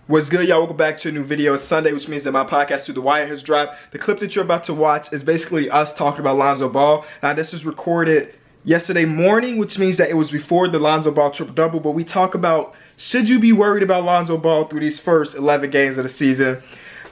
What's good, y'all? Welcome back to a new video. It's Sunday, which means that my podcast Through the Wire has dropped. The clip that you're about to watch is basically us talking about Lonzo Ball. Now, this was recorded yesterday morning, which means that it was before the Lonzo Ball triple-double, but we talk about, should you be worried about Lonzo Ball through these first 11 games of the season?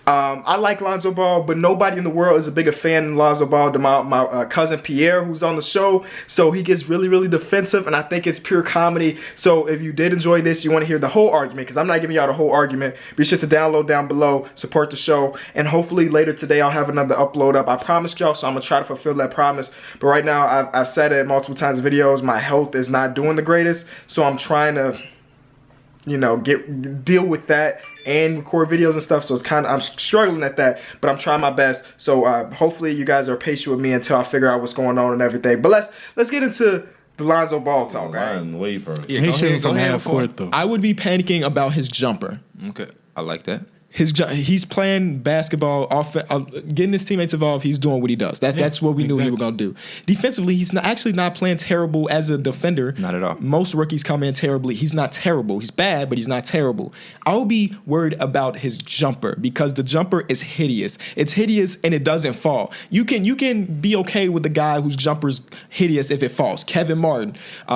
I like Lonzo Ball, but nobody in the world is a bigger fan than Lonzo Ball than my cousin Pierre, who's on the show. So he gets really, really defensive, and I think it's pure comedy. So if you did enjoy this, you want to hear the whole argument, because I'm not giving y'all the whole argument. Be sure to download down below, support the show, and hopefully later today I'll have another upload up. I promised y'all, so I'm going to try to fulfill that promise. But right now, I've said it multiple times in videos, my health is not doing the greatest, so I'm trying to, you know, deal with that and record videos and stuff. So it's kind of, I'm struggling at that, but I'm trying my best. So hopefully you guys are patient with me until I figure out what's going on and everything. But let's get into the Lonzo Ball talk, guys. Way first. Yeah, he's shooting from half court though. I would be panicking about his jumper. Okay, I like that. He's playing basketball, getting his teammates involved. He's doing what he does. That's what we knew he was going to do. Defensively, he's actually not playing terrible as a defender. Not at all. Most rookies come in terribly. He's not terrible. He's bad, but he's not terrible. I'll be worried about his jumper because the jumper is hideous. It's hideous and it doesn't fall. You can be okay with the guy whose jumper's hideous if it falls. Kevin Martin,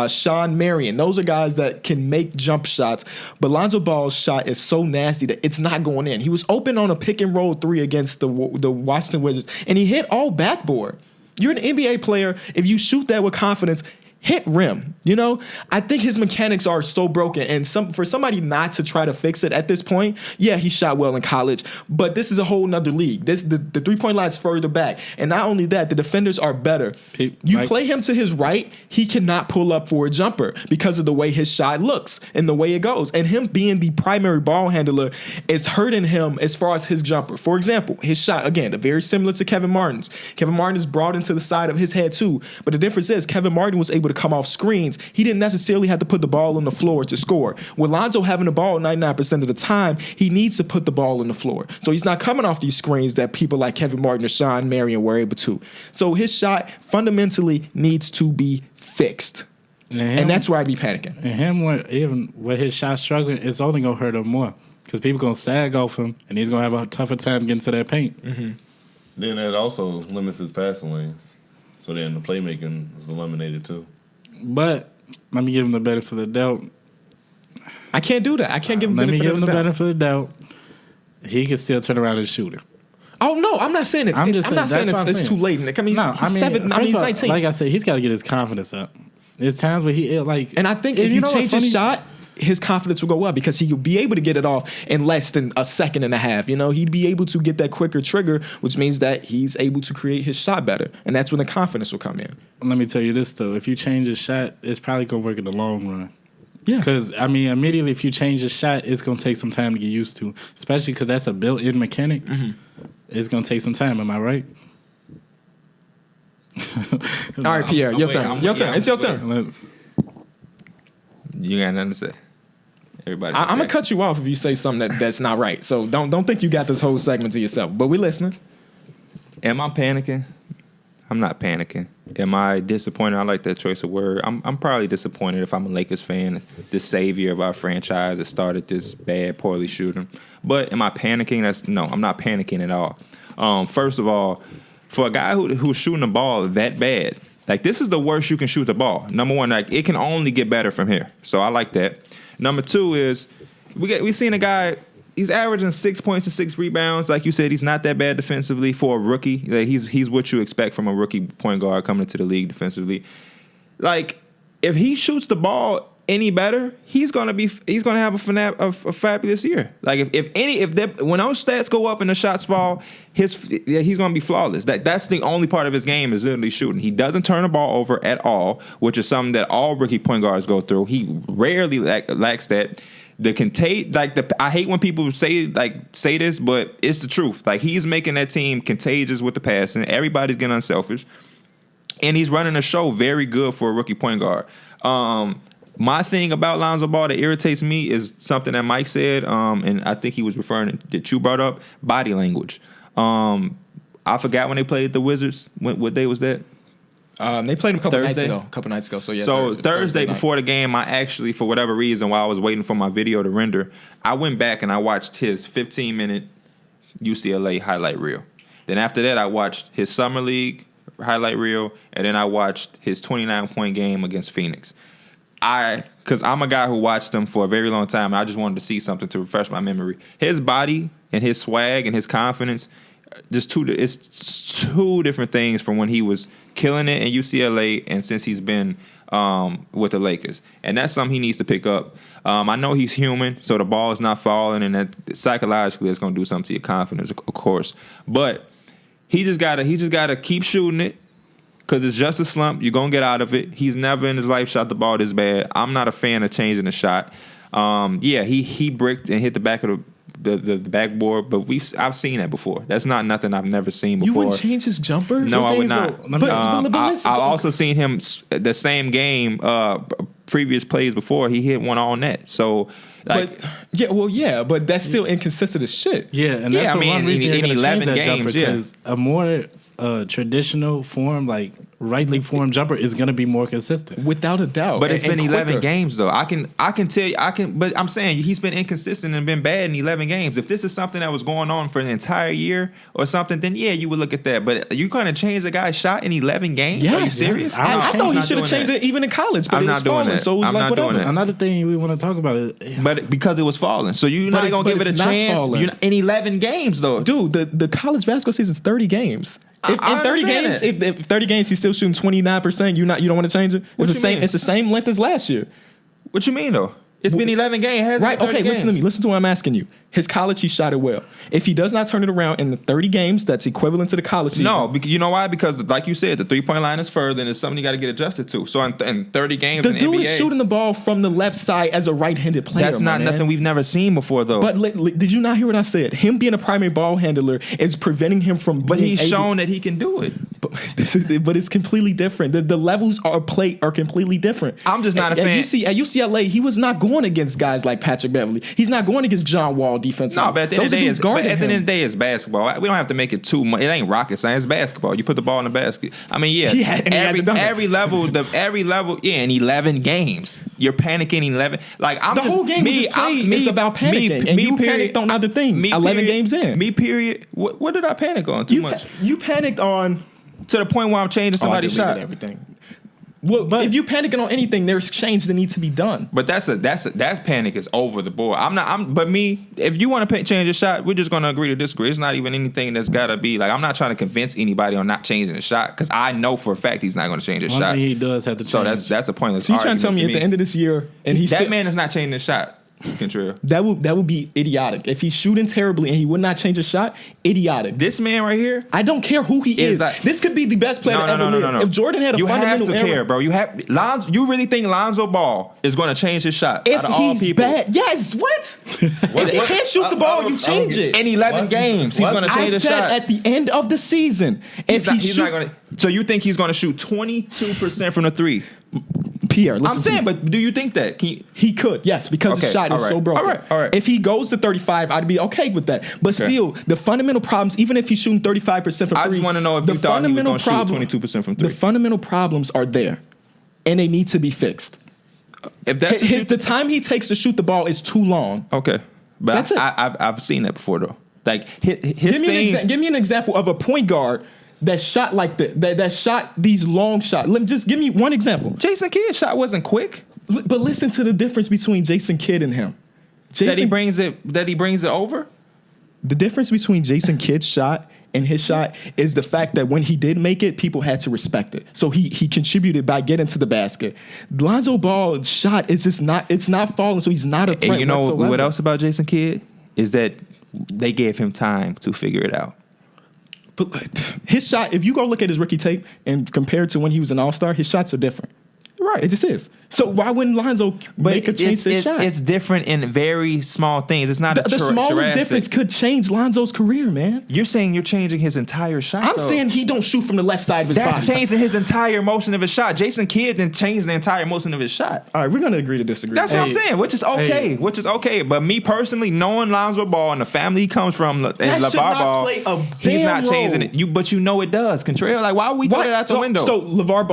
Sean Marion, those are guys that can make jump shots. But Lonzo Ball's shot is so nasty that it's not going in. He was open on a pick and roll 3 against the Washington Wizards, and he hit all backboard. You're an NBA player. If you shoot that with confidence, hit rim. You know, I think his mechanics are so broken, and for somebody not to try to fix it at this point, yeah, he shot well in college, but this is a whole nother league. The 3-point line is further back, and not only that, the defenders are better. Play him to his right, he cannot pull up for a jumper because of the way his shot looks and the way it goes, and him being the primary ball handler is hurting him as far as his jumper. For example, his shot, again, very similar to Kevin Martin's. Kevin Martin is brought into the side of his head too, but the difference is Kevin Martin was able to come off screens. He didn't necessarily have to put the ball on the floor to score. With Lonzo having the ball 99% of the time, he needs to put the ball on the floor. So he's not coming off these screens that people like Kevin Martin or Sean Marion were able to. So his shot fundamentally needs to be fixed. And that's where I'd be panicking. And him, even with his shot struggling, it's only going to hurt him more because people going to sag off him and he's going to have a tougher time getting to that paint. Mm-hmm. Then it also limits his passing lanes. So then the playmaking is eliminated too. But let me give him the benefit of the doubt. I can't do that. I can't give him the benefit of the doubt. Let me give him the benefit of the doubt. He can still turn around and shoot it. Oh, no, I'm not saying it's it's too late. He's 19. Like I said, he's got to get his confidence up. There's times where and I think if you change his shot, his confidence will go up because he'll be able to get it off in less than a second and a half. You know, he'd be able to get that quicker trigger, which means that he's able to create his shot better. And that's when the confidence will come in. Let me tell you this, though. If you change his shot, it's probably going to work in the long run. Yeah. Because, immediately if you change his shot, it's going to take some time to get used to, especially because that's a built-in mechanic. Mm-hmm. It's going to take some time. Am I right? All right, Pierre, your turn. It's your turn. You got nothing to say. Everybody, I'm gonna cut you off if you say something that's not right. So don't think you got this whole segment to yourself. But we're listening. Am I panicking? I'm not panicking. Am I disappointed? I like that choice of word. I'm probably disappointed if I'm a Lakers fan, the savior of our franchise that started this bad, poorly shooting. But am I panicking? No, I'm not panicking at all. First of all, for a guy who's shooting the ball that bad, like this is the worst you can shoot the ball. Number one, like it can only get better from here. So I like that. Number two is we seen a guy. He's averaging 6 points and 6 rebounds. Like you said, he's not that bad defensively for a rookie. Like he's what you expect from a rookie point guard coming into the league defensively. Like if he shoots the ball any better, he's gonna have a fabulous year. Like when those stats go up and the shots fall, he's gonna be flawless. That's the only part of his game is literally shooting. He doesn't turn the ball over at all, which is something that all rookie point guards go through. He rarely lacks that. I hate when people say this, but it's the truth. Like he's making that team contagious with the passing. Everybody's getting unselfish, and he's running a show very good for a rookie point guard. My thing about Lonzo Ball that irritates me is something that Mike said, and I think he was referring to, that you brought up, body language. I forgot when they played the Wizards. What day was that? They played him a couple Thursday? nights ago. So yeah. So Thursday night. before the game, I actually, for whatever reason, while I was waiting for my video to render, I went back and I watched his 15-minute UCLA highlight reel. Then after that, I watched his summer league highlight reel, and then I watched his 29-point game against Phoenix. Because I'm a guy who watched him for a very long time, and I just wanted to see something to refresh my memory. His body and his swag and his confidence, it's two different things from when he was killing it in UCLA and since he's been with the Lakers. And that's something he needs to pick up. I know he's human, so the ball is not falling, and that psychologically it's going to do something to your confidence, of course. But he just gotta keep shooting it, because it's just a slump. You're going to get out of it. He's never in his life shot the ball this bad. I'm not a fan of changing the shot. He bricked and hit the back of the backboard, but I've seen that before. That's not nothing I've never seen before. You wouldn't change his jumper? No, I would not. But I've also seen him the same game, previous plays before, he hit one all net. So, like, but that's still inconsistent as shit. Yeah, and that's one reason in 11 games, because a more traditional form, like rightly formed jumper, is going to be more consistent, without a doubt. But it's been 11 quicker. games though. I can tell you, but I'm saying he's been inconsistent and been bad in 11 games. If this is something that was going on for an entire year or something, then yeah, you would look at that. But you kind of change the guy's shot in 11 games? Yes. Are you serious? I thought he should have changed it even in college, but I'm it not was doing falling, that. so it was I'm like not whatever. doing that. Another thing we want to talk about is, But because it was falling, so you're not gonna give it a chance. You're in 11 games though, dude. The college basketball season is 30 games. If in 30 games, if 30 games, you're still shooting 29%. You don't want to change it. It's the same. It's the same length as last year. What you mean though? It's been 11 games. Right. Okay. Listen to me. Listen to what I'm asking you. His college, he shot it well. If he does not turn it around in the 30 games, that's equivalent to the college season. No, because you know why? Because like you said, the 3-point line is further, and it's something you got to get adjusted to. So in 30 games, the in dude NBA, is shooting the ball from the left side as a right-handed player. That's not nothing we've never seen before, though. But did you not hear what I said? Him being a primary ball handler is preventing him from. But he's shown that he can do it. But it's completely different. The levels are completely different. I'm just not a fan. At UCLA, he was not going against guys like Patrick Beverly. He's not going against John Wall defensively. No, but at the end of the day, it's basketball. We don't have to make it too much. It ain't rocket science. It's basketball. You put the ball in the basket. I mean, every level, in 11 games, you're panicking in 11. Like whole game is about panicking, and you panicked on other things. 11 games in. What did I panic on? Too much. You panicked on to the point where I'm changing somebody's shot. Everything. Well, but if you panicking on anything, there's change that needs to be done. But that panic is over the board. But me, if you want to change your shot, we're just going to agree to disagree. It's not even anything that's got to be like, I'm not trying to convince anybody on not changing the shot, because I know for a fact he's not going to change his shot. One thing he does have to change. So that's a pointless. So you trying to tell me at the end of this year, and that man is not changing his shot. Kentrell. That would be idiotic. If he's shooting terribly and he would not change a shot, idiotic. This man right here, I don't care who he is. This could be the best player ever lived. No. If Jordan had a fundamental error, care, bro. You really think Lonzo Ball is going to change his shot? If he's bad, yes. What? If he can't shoot the ball, you change it. In 11 games, he's going to change the shot. At the end of the season, he's not going to. So you think he's going to shoot 22% from the three? Pierre, I'm saying, but do you think that he could? Yes, because his shot is so broken. All right. If he goes to 35, I'd be okay with that. But still, the fundamental problems, even if he's shooting 35% from three, I just want to know if you thought he was going to shoot 22% from three. The fundamental problems are there, and they need to be fixed. If that's the time he takes to shoot the ball is too long. Okay, but that's it. I've seen that before though. Like give me an example of a point guard that shot like that shot these long shots. Just give me one example. Jason Kidd's shot wasn't quick. But listen to the difference between Jason Kidd and him. That he brings it over? The difference between Jason Kidd's shot and his shot is the fact that when he did make it, people had to respect it. So he contributed by getting to the basket. Lonzo Ball's shot is just not falling, so he's not a threat. And you know whatsoever. what else about Jason Kidd is that they gave him time to figure it out. But his shot, if you go look at his rookie tape and compare it to when he was an all-star, his shots are different. Right. It just is. So why wouldn't Lonzo make a change to his shot? It's different in very small things. It's not the smallest difference could change Lonzo's career, man. You're saying you're changing his entire shot. I'm saying he don't shoot from the left side of his body. That's changing his entire motion of his shot. Jason Kidd didn't change the entire motion of his shot. All right, we're gonna agree to disagree. That's what I'm saying, which is okay. Which is okay. But me personally, knowing Lonzo Ball and the family he comes from, and LeVar Ball, he's not changing it. But you know it does. Kentrell, like, why would we throw that out the window? So LeVar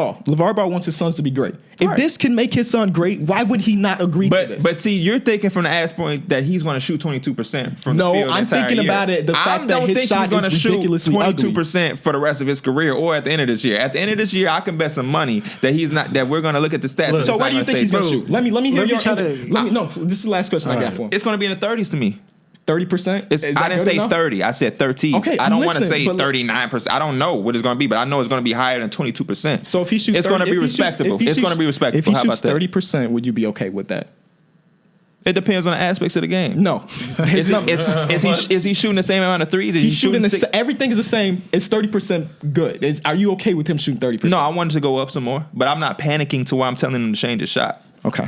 Ball wants his sons to be great. If this can make his son great, why would he not agree to this? But see, you're thinking from the aspect that he's going to shoot 22% from the field. No, I'm thinking about it. The fact that his shot is ridiculously ugly. 22% for the rest of his career, or at the end of this year. At the end of this year, I can bet some money that he's not. That we're going to look at the stats. So what do you think he's going to shoot? Let me hear your. No, this is the last question I got for him. It's going to be in the 30s to me. 30%? I didn't say 30. I said 30s. Okay, I don't want to say 39%. I don't know what it's going to be, but I know it's going to be higher than 22%. So if he shoots, it's going to be respectable. It's going to be respectable. If he shoots 30%, would you be okay with that? It depends on the aspects of the game. No. Is he shooting the same amount of threes? He's shooting everything is the same. It's 30% good. Are you okay with him shooting 30%? No, I wanted to go up some more, but I'm not panicking to where I'm telling him to change his shot. Okay.